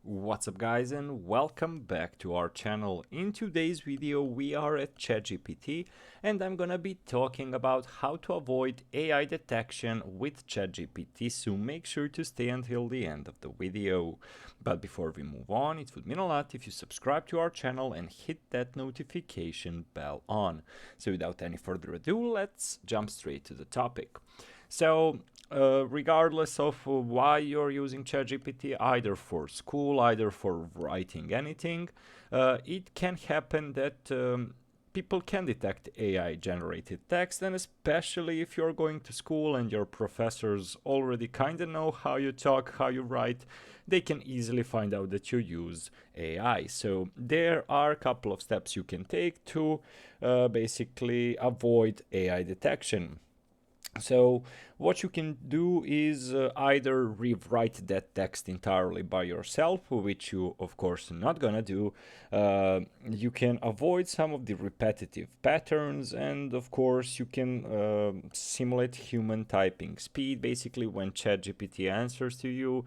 What's up guys, and welcome back to our channel. In today's video we are at ChatGPT and I'm gonna be talking about how to avoid AI detection with ChatGPT, so make sure to stay until the end of the video. But before we move on, it would mean a lot if you subscribe to our channel and hit that notification bell on. So without any further ado, let's jump straight to the topic. So regardless of why you're using ChatGPT, either for school, either for writing anything, it can happen that people can detect AI generated text, and especially if you're going to school and your professors already kind of know how you talk, how you write, they can easily find out that you use AI. So there are a couple of steps you can take to basically avoid AI detection. So what you can do is either rewrite that text entirely by yourself, which you of course are not gonna do. You can avoid some of the repetitive patterns, and of course you can simulate human typing speed. Basically, when ChatGPT answers to you,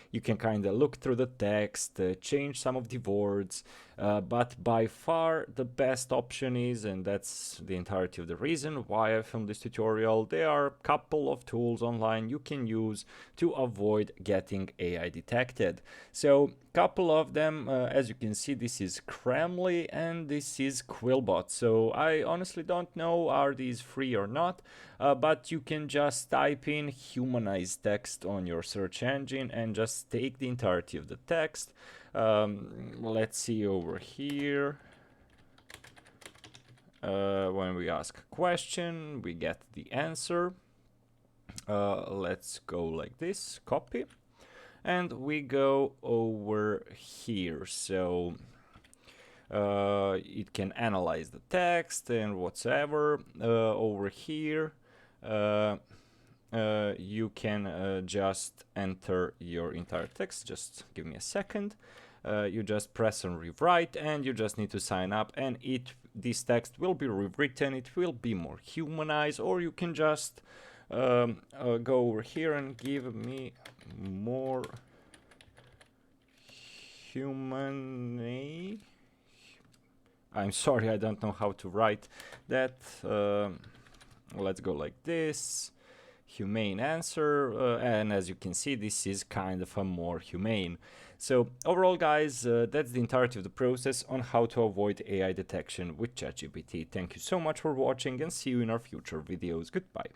you can kind of look through the text, change some of the words, but by far the best option is, and that's the entirety of the reason why I filmed this tutorial, there are a couple of tools online you can use to avoid getting AI detected. So couple of them, as you can see, this is Cramly and this is Quillbot. So I honestly don't know are these free or not, but you can just type in humanized text on your search engine and just take the entirety of the text. Let's see over here. When we ask a question, we get the answer. Let's go like this, copy, and we go over here. So it can analyze the text and whatsoever. Over here you can just enter your entire text. Just give me a second. You just press on rewrite and you just need to sign up, and this text will be rewritten. It will be more humanized, or you can just go over here and give me more human. I'm sorry, I don't know how to write that. Let's go like this. Humane answer, and as you can see, this is kind of a more humane. So overall guys, that's the entirety of the process on how to avoid AI detection with ChatGPT. Thank you so much for watching and see you in our future videos. Goodbye.